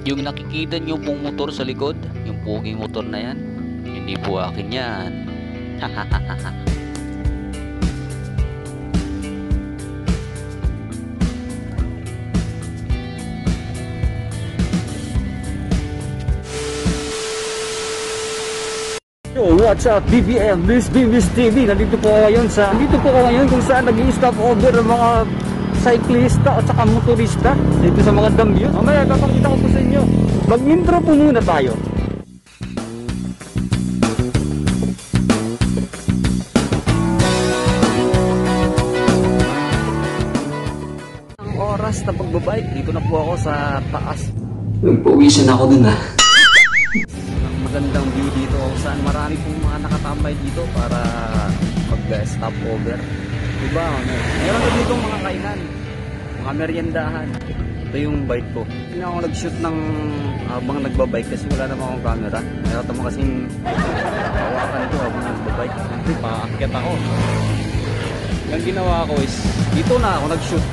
Yung nakikita nyo pong motor sa likod, yung puging motor na yan, hindi po akin yan. Yo, what's up BBM, This Bimis TV. Nandito po ako ngayon kung saan nag-i-stop over ang mga cyclista at saka motorista dito sa mga dam yun. Mamaya papakita ko po sa inyo. Mag-intro po muna tayo. Ang oras na pagbabike, dito na po ako sa taas. Nagpawisan ako dun Magandang view dito kung saan marami pong mga nakatambay dito para mag-stop over. Diba? Meron na dito mga kainan, mga meriendahan. Ito yung bike ko. Hindi ako nag-shoot ng habang nagbabike kasi wala naman akong camera. Meron naman kasing hawakan ko habang nagbabike. Siyempre, paakyat ako. Yung ginawa ko is, dito na ako nag-shoot.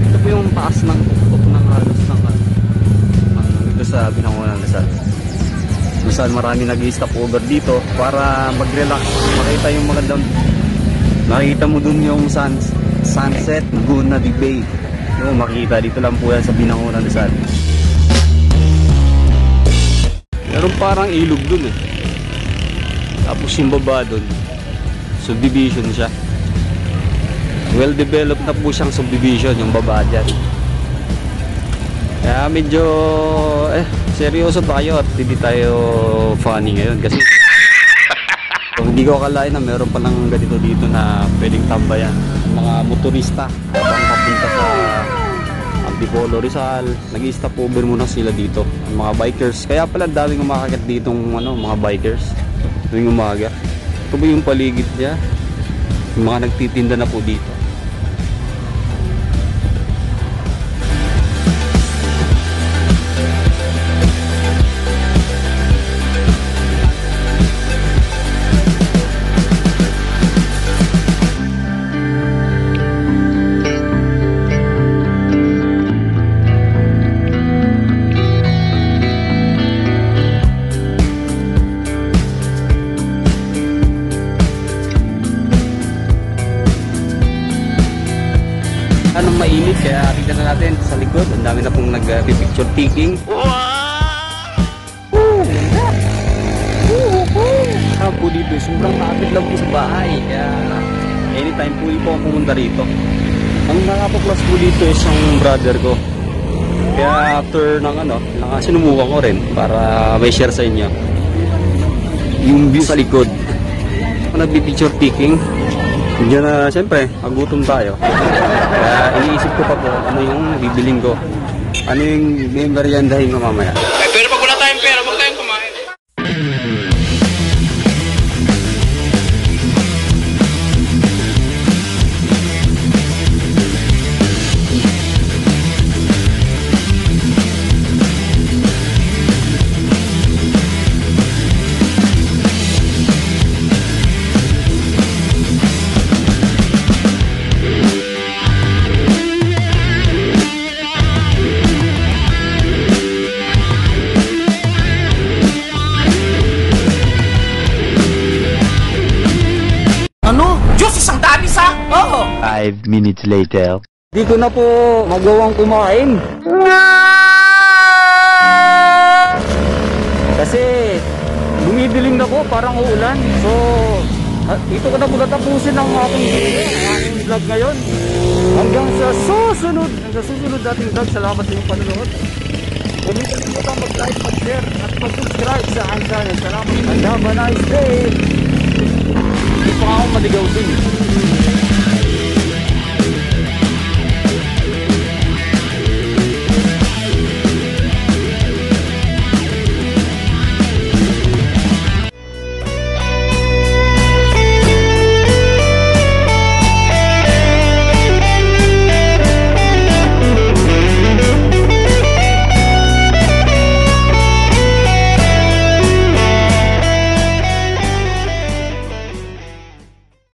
Ito po yung taas ng tuktok ng halos ng dito sa Binangonan Lasal. Saan marami nag-stop over dito para mag-relax, makita yung magandang, makita mo dun yung sunset, Laguna de Bay. Yung makita dito lang po yan sa Binangonan Lasal. Meron parang ilog dun eh. Tapos yung baba dun, subdivision siya. Well developed na po siyang subdivision yung baba dyan. Kaya medyo seryoso tayo at hindi tayo funny ngayon kasi hindi ko akalain na meron palang ganito dito na pwedeng tambayan mga motorista habang papunta sa Antipolo Rizal. Nag-stop over muna sila dito ang mga bikers, kaya pala daming umakakit ditong mga bikers tuwing umaga. Ito ba yung paligid niya, yung mga nagtitinda na po dito. Anong mainit, kaya tignan na natin sa likod. Ang dami na pong nag-picture taking. Po dito, sobrang kapit lang po sa bahay. Kaya anytime po ako pumunta rito. Ang nakapaplas po dito is ang brother ko. Kaya after ng sinumukan ko rin para may share sa inyo yung view sa likod. Nag-picture taking. Diyan na, siyempre, magutom tayo. Kaya iniisip ko pa po ano yung bibiling ko. Ano yung meriendahin ko mamaya. Pero pag wala tayong pera, huwag tayong kumain. Ano? Diyos, isang danis ha? Oo. 5 minutes later. Di ko na po magawang kumain. Kasi bumidilim na po, parang uulan. So, dito ko na po tatapusin ang aking vlog ngayon. Hanggang sa susunod nating vlog. Salamat sa inyong panonood. Huwag niyo kalimutan mag-like, mag-share at mag-subscribe sa aking channel. Salamat and have a nice day. Hindi pa ako maligaw din.